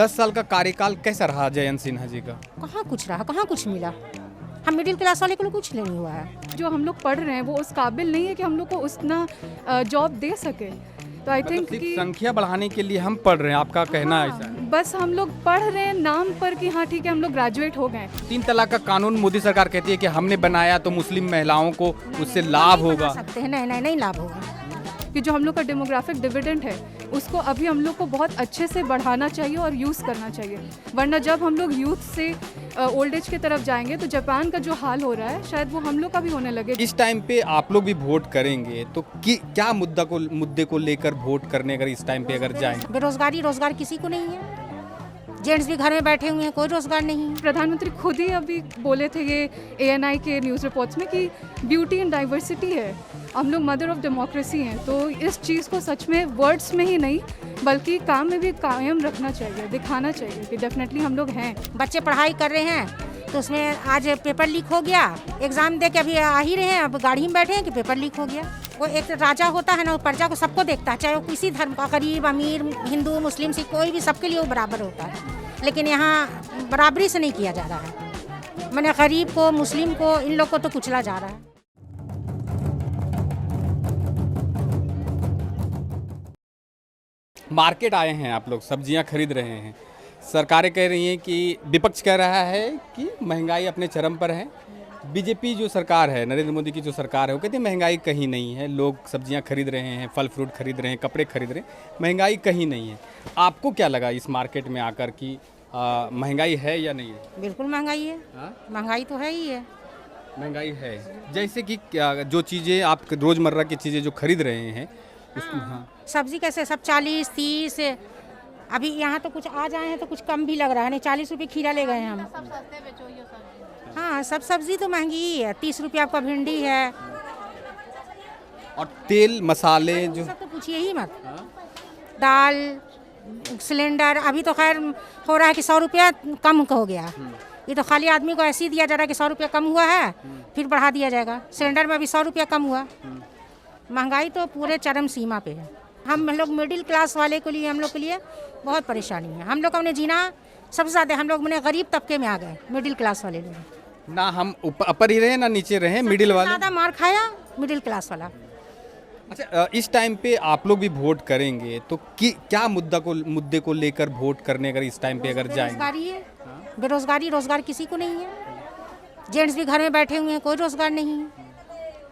10 साल का कार्यकाल कैसा रहा जयंत सिन्हा जी का? कहाँ कुछ रहा, कहाँ कुछ मिला। हम मिडिल क्लास वाले को कुछ नहीं हुआ है। जो हम लोग पढ़ रहे हैं वो उस काबिल नहीं है कि हम लोग को उतना जॉब दे सके। तो आई थिंक सिर्फ कि संख्या बढ़ाने के लिए हम पढ़ रहे हैं, आपका कहना ऐसा है? बस हम लोग पढ़ रहे हैं नाम पर कि हाँ ठीक है हम लोग ग्रेजुएट हो गए। 3 तलाक का कानून मोदी सरकार कहती है कि हमने बनाया तो मुस्लिम महिलाओं को उससे लाभ होगा। सकते हैं, नहीं लाभ होगा। कि जो हम लोग का डेमोग्राफिक डिविडेंड है उसको अभी हम लोग को बहुत अच्छे से बढ़ाना चाहिए और यूज़ करना चाहिए, वरना जब हम लोग यूथ से ओल्ड एज की तरफ जाएंगे तो जापान का जो हाल हो रहा है शायद वो हम लोग का भी होने लगे। इस टाइम पे आप लोग भी वोट करेंगे तो क्या मुद्दे को लेकर वोट करने अगर इस टाइम पे अगर जाएंगे? बेरोजगारी, रोजगार किसी को नहीं है। जेंट्स भी घर में बैठे हुए हैं, कोई रोजगार नहीं है। प्रधानमंत्री खुद ही अभी बोले थे ये ANI के न्यूज़ रिपोर्ट्स में कि ब्यूटी एंड डाइवर्सिटी है, हम लोग मदर ऑफ डेमोक्रेसी हैं। तो इस चीज़ को सच में वर्ड्स में ही नहीं बल्कि काम में भी कायम रखना चाहिए, दिखाना चाहिए कि डेफिनेटली हम लोग हैं। बच्चे पढ़ाई कर रहे हैं तो उसमें आज पेपर लीक हो गया, एग्जाम दे के अभी आ ही रहे हैं, अब गाड़ी में बैठे हैं कि पेपर लीक हो गया। वो एक राजा होता है ना, वो प्रजा को सबको देखता है, चाहे वो किसी धर्म का, गरीब अमीर हिंदू मुस्लिम सिख कोई भी, सबके लिए वो बराबर होता है। लेकिन यहाँ बराबरी से नहीं किया जा रहा है। मैंने गरीब को, मुस्लिम को, इन लोग को तो कुचला जा रहा है। मार्केट आए हैं आप लोग, सब्जियां खरीद रहे हैं, सरकारें कह रही हैं कि विपक्ष कह रहा है कि महंगाई अपने चरम पर है। बीजेपी जो सरकार है, नरेंद्र मोदी की जो सरकार है, वो कहती है महंगाई कहीं नहीं है, लोग सब्जियां खरीद रहे हैं, फल फ्रूट खरीद रहे हैं, कपड़े खरीद रहे हैं, महंगाई कहीं नहीं है। आपको क्या लगा इस मार्केट में आकर कि महंगाई है या नहीं है? बिल्कुल महंगाई है। महंगाई तो है ही है। महंगाई है, जैसे कि जो चीज़ें आप रोज़मर्रा की चीज़ें जो खरीद रहे हैं हाँ। सब्जी कैसे सब 40-30, अभी यहाँ तो कुछ आ जाए हैं तो कुछ कम भी लग रहा है। नहीं 40 रुपये खीरा ले गए हैं हम। हाँ सब सब्जी तो महंगी ही है। 30 रुपये आपका भिंडी है। और तेल मसाले जो सब तो पूछिए ही मत। दाल, सिलेंडर अभी तो खैर हो रहा है कि 100 रुपया कम हो गया। ये तो खाली आदमी को ऐसे ही दिया जा रहा है कि 100 रुपया कम हुआ है, फिर बढ़ा दिया जाएगा। सिलेंडर में अभी 100 रुपया कम हुआ। महंगाई तो पूरे चरम सीमा पे है। हम लोग मिडिल क्लास वाले के लिए, हम लोग के लिए बहुत परेशानी है। हम लोग हमने जीना सबसे ज़्यादा, हम लोग मैंने गरीब तबके में आ गए। मिडिल क्लास वाले लोग ना, हम ऊपर ही रहे ना नीचे रहे, मिडिल वाले ज़्यादा मार खाया मिडिल क्लास वाला। अच्छा, इस टाइम पे आप लोग भी वोट करेंगे तो क्या मुद्दे को लेकर वोट करने अगर इस टाइम पे अगर जाएंगे? बेरोजगारी है। बेरोजगारी, रोजगार किसी को नहीं है। जेंट्स भी घर में बैठे हुए हैं, कोई रोजगार नहीं है।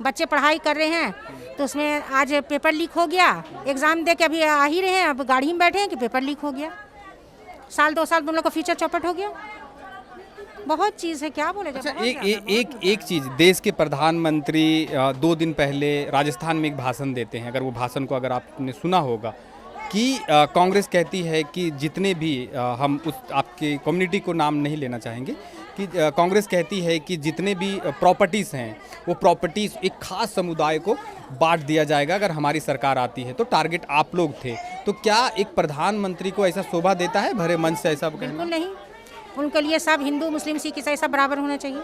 बच्चे पढ़ाई कर रहे हैं तो उसमें आज पेपर लीक हो गया, एग्जाम दे के अभी आ ही रहे हैं, अब गाड़ी में बैठे हैं कि पेपर लीक हो गया। साल 2 साल तुम लोग का फ्यूचर चौपट हो गया। बहुत चीज़ है, क्या बोले। अच्छा, एक चीज़, देश के प्रधानमंत्री 2 दिन पहले राजस्थान में एक भाषण देते हैं, अगर वो भाषण को अगर आपने सुना होगा, कि कांग्रेस कहती है कि जितने भी हम उस आपके कम्युनिटी को नाम नहीं लेना चाहेंगे, कि कांग्रेस कहती है कि जितने भी प्रॉपर्टीज़ हैं वो प्रॉपर्टीज़ एक खास समुदाय को बांट दिया जाएगा अगर हमारी सरकार आती है। तो टारगेट आप लोग थे, तो क्या एक प्रधानमंत्री को ऐसा शोभा देता है भरे मन से ऐसा? बिल्कुल नहीं। उनके लिए सब हिंदू मुस्लिम सिख ईसाई सब बराबर होना चाहिए।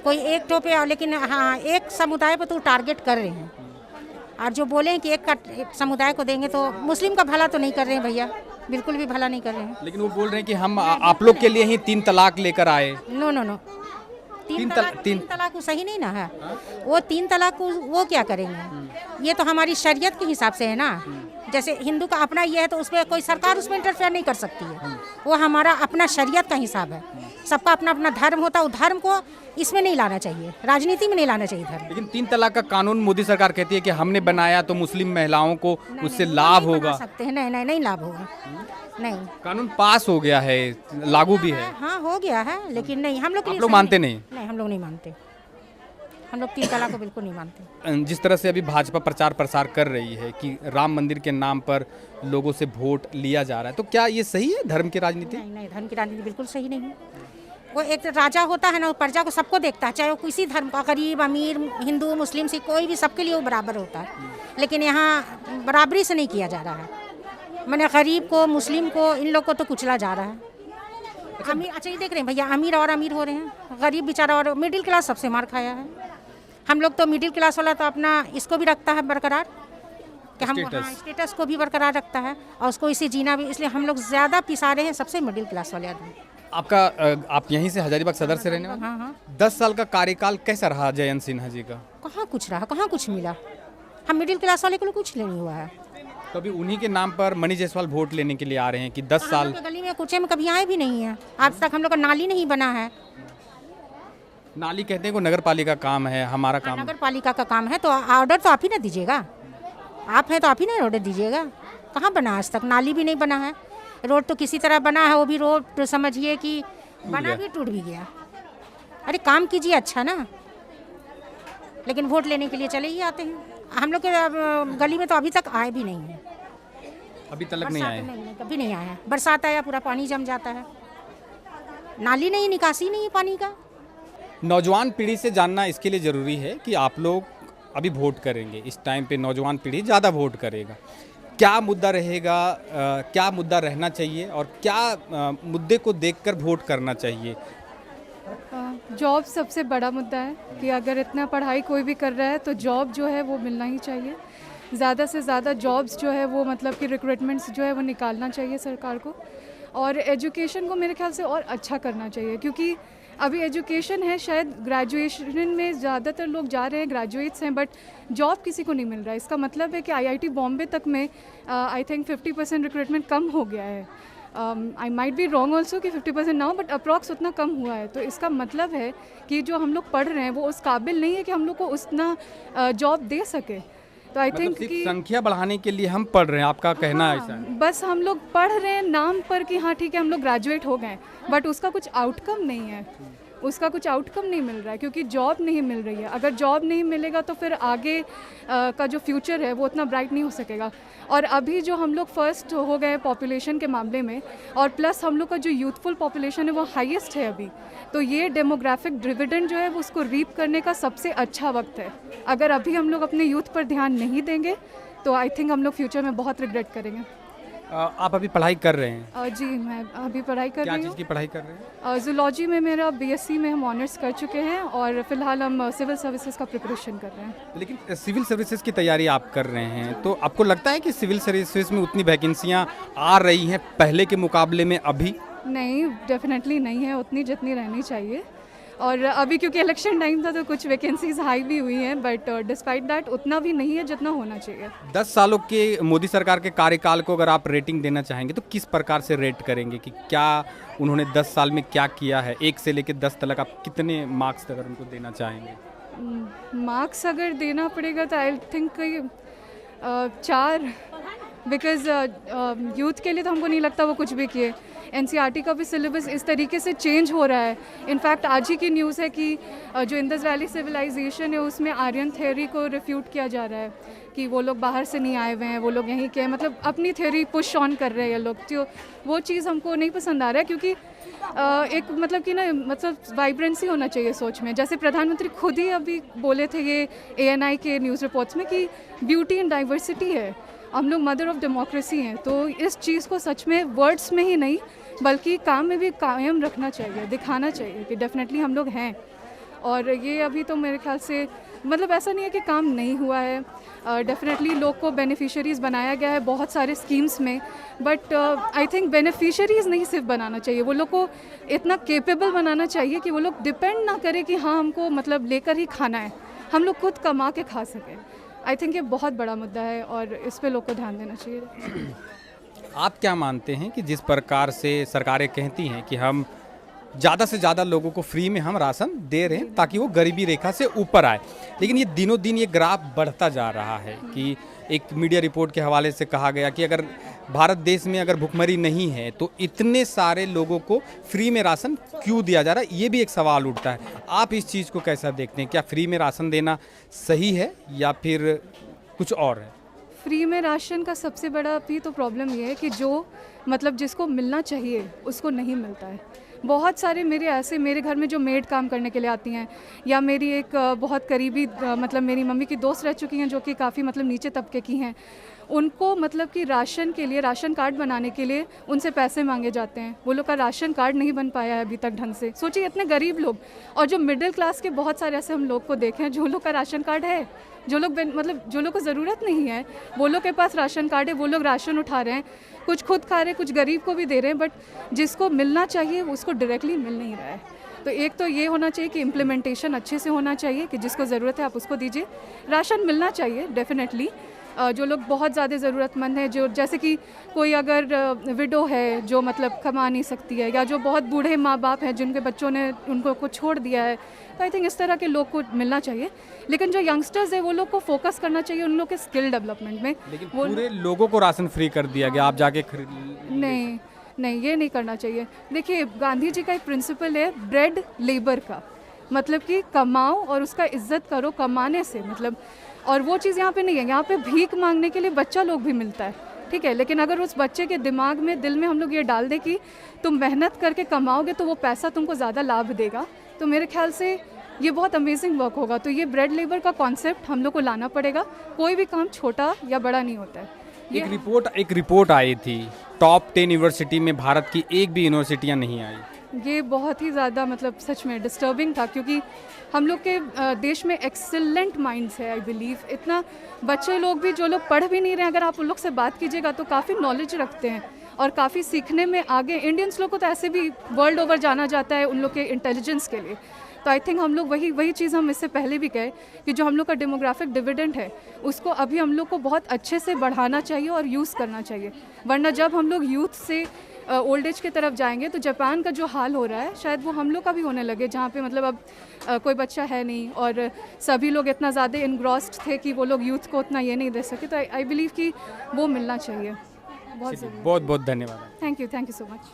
कोई एक टोपे, लेकिन हाँ एक समुदाय पर तो टारगेट कर रहे हैं। और जो बोले कि एक समुदाय को देंगे तो मुस्लिम का भला तो नहीं कर रहे हैं भैया, बिल्कुल भी भला नहीं कर रहे हैं। लेकिन वो बोल रहे हैं कि हम आप लोग के लिए ही 3 तलाक लेकर आए। नो 3 तलाक सही नहीं ना है। वो 3 तलाक को वो क्या करेंगे? ये तो हमारी शरीयत के हिसाब से है ना। जैसे हिंदू का अपना ये है तो उसमें कोई सरकार उसमें इंटरफेयर नहीं कर सकती है। वो हमारा अपना शरीयत का हिसाब है। सबका अपना अपना धर्म होता है, वो धर्म को इसमें नहीं लाना चाहिए, राजनीति में नहीं लाना चाहिए धर्म। लेकिन 3 तलाक का कानून मोदी सरकार कहती है कि हमने बनाया तो मुस्लिम महिलाओं को उससे लाभ होगा। सकते हैं, नहीं लाभ होगा। नहीं, कानून पास हो गया है, लागू भी है। हाँ हो गया है, लेकिन नहीं हम लोग मानते नहीं? नहीं, हम लोग नहीं मानते। हम लोग 3 तलाक को बिल्कुल नहीं मानते। जिस तरह से अभी भाजपा प्रचार प्रसार कर रही है कि राम मंदिर के नाम पर लोगों से वोट लिया जा रहा है, तो क्या ये सही है धर्म की राजनीति? नहीं, धर्म की राजनीति बिल्कुल सही नहीं है। वो एक राजा होता है ना, वो प्रजा को सबको देखता है, चाहे वो किसी धर्म का, गरीब अमीर हिंदू मुस्लिम सिख कोई भी, सबके लिए वो बराबर होता है। लेकिन यहाँ बराबरी से नहीं किया जा रहा है। मैंने गरीब को, मुस्लिम को, इन लोग को तो कुचला जा रहा है। अमीर, अच्छा ये देख रहे हैं भैया, अमीर और अमीर हो रहे हैं, गरीब बेचारा और मिडिल क्लास सबसे मार खाया है। हम लोग तो मिडिल क्लास वाला तो अपना इसको भी रखता है बरकरार, कि हम हाँ स्टेटस को भी बरकरार रखता है और उसको इसे जीना भी, इसलिए हम लोग ज़्यादा पिसा रहे हैं सबसे मिडिल क्लास वाले आदमी। आपका आप यहीं से हजारीबाग सदर से रहने वाले? हाँ हाँ। 10 साल का कार्यकाल कैसा रहा जयंत सिन्हा जी का? कहाँ कुछ रहा, कहाँ कुछ मिला, हम मिडिल क्लास वाले को कुछ नहीं हुआ है। तो अभी उन्हीं के नाम पर मनीष जायसवाल वोट लेने के लिए आ रहे हैं कि 10 साल। हम लोग के गली में कुछ में कभी आए भी नहीं है, आज तक हम लोग का नाली नहीं बना है। नाली कहते हैं को नगर पालिका काम है, हमारा काम नगर पालिका का काम है तो ऑर्डर तो आप ही ना दीजिएगा, आप हैं तो आप ही ना ऑर्डर दीजिएगा। कहाँ बना आज तक, नाली भी नहीं बना है, रोड तो किसी तरह बना है, वो भी रोड तो समझिए कि बना भी टूट भी गया। अरे काम कीजिए अच्छा ना, लेकिन वोट लेने के लिए चले ही आते हैं। हम लोग के गली में तो अभी तक आए भी नहीं है, अभी तक नहीं आए। नहीं, कभी नहीं आया। बरसात आया पूरा पानी जम जाता है, नाली नहीं, निकासी नहीं है पानी का। नौजवान पीढ़ी से जानना इसके लिए ज़रूरी है कि आप लोग अभी वोट करेंगे, इस टाइम पे नौजवान पीढ़ी ज़्यादा वोट करेगा। क्या मुद्दा रहेगा, क्या मुद्दा रहना चाहिए और क्या मुद्दे को देखकर वोट करना चाहिए? जॉब सबसे बड़ा मुद्दा है कि अगर इतना पढ़ाई कोई भी कर रहा है तो जॉब जो है वो मिलना ही चाहिए। ज़्यादा से ज़्यादा जॉब्स जो है वो मतलब कि रिक्रूटमेंट्स जो है वो निकालना चाहिए सरकार को, और एजुकेशन को मेरे ख्याल से और अच्छा करना चाहिए, क्योंकि अभी एजुकेशन है, शायद ग्रेजुएशन में ज़्यादातर लोग जा रहे हैं, ग्रेजुएट्स हैं, बट जॉब किसी को नहीं मिल रहा है। इसका मतलब है कि आईआईटी बॉम्बे तक में आई थिंक 50% रिक्रूटमेंट कम हो गया है। I might be wrong also कि 50% ना हो, बट अप्रॉक्स उतना कम हुआ है। तो इसका मतलब है कि जो हम लोग पढ़ रहे हैं वो उस काबिल नहीं है कि हम लोग को उतना जॉब दे सके। तो आई थिंक कि संख्या बढ़ाने के लिए हम पढ़ रहे हैं, आपका कहना हाँ, ऐसा है? बस हम लोग पढ़ रहे हैं नाम पर कि हाँ ठीक है हम लोग ग्रेजुएट हो गए, बट उसका कुछ आउटकम नहीं है, उसका कुछ आउटकम नहीं मिल रहा है, क्योंकि जॉब नहीं मिल रही है। अगर जॉब नहीं मिलेगा तो फिर आगे का जो फ्यूचर है वो उतना ब्राइट नहीं हो सकेगा। और अभी जो हम लोग फर्स्ट हो गए पॉपुलेशन के मामले में, और प्लस हम लोग का जो यूथफुल पॉपुलेशन है वो हाईएस्ट है अभी, तो ये डेमोग्राफिक डिविडेंड जो है वो उसको रीप करने का सबसे अच्छा वक्त है। अगर अभी हम लोग अपने यूथ पर ध्यान नहीं देंगे तो आई थिंक हम लोग फ्यूचर में बहुत रिग्रेट करेंगे। आप अभी पढ़ाई कर रहे हैं? जी मैं अभी पढ़ाई कर क्या रही चीज़ हूँ। की पढ़ाई कर रहे हैं? जूलॉजी में मेरा बीएससी में हम ऑनर्स कर चुके हैं, और फिलहाल हम सिविल सर्विसेज का प्रिपरेशन कर रहे हैं। लेकिन सिविल सर्विसेज की तैयारी आप कर रहे हैं, तो आपको लगता है कि सिविल सर्विसेज में उतनी वैकेंसियाँ आ रही हैं पहले के मुकाबले में अभी? नहीं, डेफिनेटली नहीं है उतनी जितनी रहनी चाहिए। और अभी क्योंकि इलेक्शन टाइम था तो कुछ वैकेंसीज हाई भी हुई हैं, बट डिस्पाइट दैट उतना भी नहीं है जितना होना चाहिए। 10 सालों के मोदी सरकार के कार्यकाल को अगर आप रेटिंग देना चाहेंगे तो किस प्रकार से रेट करेंगे कि क्या उन्होंने 10 साल में क्या किया है? 1 से लेकर 10 तक आप कितने मार्क्स अगर उनको देना चाहेंगे? मार्क्स अगर देना पड़ेगा तो आई थिंक 4, बिकॉज यूथ के लिए तो हमको नहीं लगता वो कुछ भी किए। एनसीईआरटी का भी सिलेबस इस तरीके से चेंज हो रहा है। इनफैक्ट आज ही की न्यूज़ है कि जो इंदस वैली सिविलाइजेशन है उसमें आर्यन थ्योरी को रिफ्यूट किया जा रहा है कि वो लोग बाहर से नहीं आए हुए हैं, वो लोग यहीं के हैं, मतलब अपनी थ्योरी पुश ऑन कर रहे हैं ये लोग। तो वो चीज़ हमको नहीं पसंद आ रहा है, क्योंकि एक मतलब कि ना मतलब वाइब्रेंसी होना चाहिए सोच में। जैसे प्रधानमंत्री खुद ही अभी बोले थे ये ANI के न्यूज़ रिपोर्ट्स में कि ब्यूटी एंड डाइवर्सिटी है, हम लोग मदर ऑफ डेमोक्रेसी हैं। तो इस चीज़ को सच में वर्ड्स में ही नहीं बल्कि काम में भी कायम रखना चाहिए, दिखाना चाहिए कि डेफिनेटली हम लोग हैं। और ये अभी तो मेरे ख्याल से मतलब ऐसा नहीं है कि काम नहीं हुआ है, डेफिनेटली लोग को बेनिफिशरीज़ बनाया गया है बहुत सारे स्कीम्स में, बट आई थिंक बेनिफिशरीज़ नहीं सिर्फ बनाना चाहिए, वो लोग को इतना केपेबल बनाना चाहिए कि वो लोग डिपेंड ना करें कि हाँ हमको मतलब लेकर ही खाना है, हम लोग खुद कमा के खा सकें। आई थिंक ये बहुत बड़ा मुद्दा है और इस पे लोग को ध्यान देना चाहिए। आप क्या मानते हैं कि जिस प्रकार से सरकारें कहती हैं कि हम ज़्यादा से ज़्यादा लोगों को फ्री में हम राशन दे रहे हैं ताकि वो गरीबी रेखा से ऊपर आए, लेकिन ये दिनों दिन ये ग्राफ बढ़ता जा रहा है कि एक मीडिया रिपोर्ट के हवाले से कहा गया कि अगर भारत देश में अगर भुखमरी नहीं है तो इतने सारे लोगों को फ्री में राशन क्यों दिया जा रहा है? ये भी एक सवाल उठता है। आप इस चीज़ को कैसा देखते हैं? क्या फ्री में राशन देना सही है या फिर कुछ और है? फ्री में राशन का सबसे बड़ा भी तो प्रॉब्लम ये है कि जो मतलब जिसको मिलना चाहिए उसको नहीं मिलता है। बहुत सारे मेरे घर में जो मेड काम करने के लिए आती हैं, या मेरी एक बहुत करीबी मतलब मेरी मम्मी की दोस्त रह चुकी हैं जो कि काफ़ी मतलब नीचे तबके की हैं, उनको मतलब कि राशन के लिए, राशन कार्ड बनाने के लिए उनसे पैसे मांगे जाते हैं। वो लोग का राशन कार्ड नहीं बन पाया है अभी तक ढंग से। सोचिए इतने गरीब लोग, और जो मिडिल क्लास के बहुत सारे ऐसे हम लोग को देखे हैं जो लोग का राशन कार्ड है, जो लोग मतलब जो लोग को ज़रूरत नहीं है वो लोग के पास राशन कार्ड है, वो लोग राशन उठा रहे हैं, कुछ खुद खा रहे हैं, कुछ गरीब को भी दे रहे हैं, बट जिसको मिलना चाहिए उसको डायरेक्टली मिल नहीं रहा है। तो एक तो ये होना चाहिए कि इम्प्लीमेंटेशन अच्छे से होना चाहिए कि जिसको ज़रूरत है आप उसको दीजिए। राशन मिलना चाहिए डेफिनेटली। जो लोग बहुत ज़्यादा ज़रूरतमंद हैं, जो जैसे कि कोई अगर विडो है जो मतलब कमा नहीं सकती है, या जो बहुत बूढ़े माँ बाप हैं जिनके बच्चों ने उनको को छोड़ दिया है, तो आई थिंक इस तरह के लोग को मिलना चाहिए। लेकिन जो यंगस्टर्स है वो लोग को फोकस करना चाहिए उन लोग के स्किल डेवलपमेंट में। लेकिन वो पूरे लोगों को राशन फ्री कर दिया गया, आप जाके खरीद। नहीं नहीं, ये नहीं करना चाहिए। देखिए गांधी जी का एक प्रिंसिपल है ब्रेड लेबर का, मतलब कि कमाओ और उसका इज्जत करो कमाने से, मतलब। और वो चीज़ यहाँ पे नहीं है। यहाँ पे भीख मांगने के लिए बच्चा लोग भी मिलता है, ठीक है, लेकिन अगर उस बच्चे के दिमाग में, दिल में हम लोग ये डाल दें कि तुम मेहनत करके कमाओगे तो वो पैसा तुमको ज़्यादा लाभ देगा, तो मेरे ख्याल से ये बहुत अमेजिंग वर्क होगा। तो ये ब्रेड लेबर का कॉन्सेप्ट हम लोग को लाना पड़ेगा। कोई भी काम छोटा या बड़ा नहीं होता है। एक रिपोर्ट आई थी, टॉप 10 यूनिवर्सिटी में भारत की एक भी यूनिवर्सिटियां नहीं आई। ये बहुत ही ज़्यादा मतलब सच में डिस्टर्बिंग था, क्योंकि हम लोग के देश में एक्सीलेंट माइंड्स है। आई बिलीव इतना बच्चे लोग भी जो लोग पढ़ भी नहीं रहे हैं, अगर आप उन लोग से बात कीजिएगा तो काफ़ी नॉलेज रखते हैं और काफ़ी सीखने में आगे। इंडियंस लोग को तो ऐसे भी वर्ल्ड ओवर जाना जाता है उन लोग के इंटेलिजेंस के लिए। तो आई थिंक हम लोग वही चीज़ हम इससे पहले भी कहे कि जो हम लोग का डेमोग्राफिक डिविडेंड है उसको अभी हम लोग को बहुत अच्छे से बढ़ाना चाहिए और यूज़ करना चाहिए। वरना जब हम लोग यूथ से ओल्ड एज की तरफ जाएंगे तो जापान का जो हाल हो रहा है शायद वो हम लोग का भी होने लगे, जहाँ पे मतलब अब कोई बच्चा है नहीं और सभी लोग इतना ज़्यादा इनग्रॉस्ड थे कि वो लोग यूथ को उतना ये नहीं दे सके। तो आई बिलीव कि वो मिलना चाहिए बहुत ज़रूरी। बहुत बहुत धन्यवाद। Thank you so much.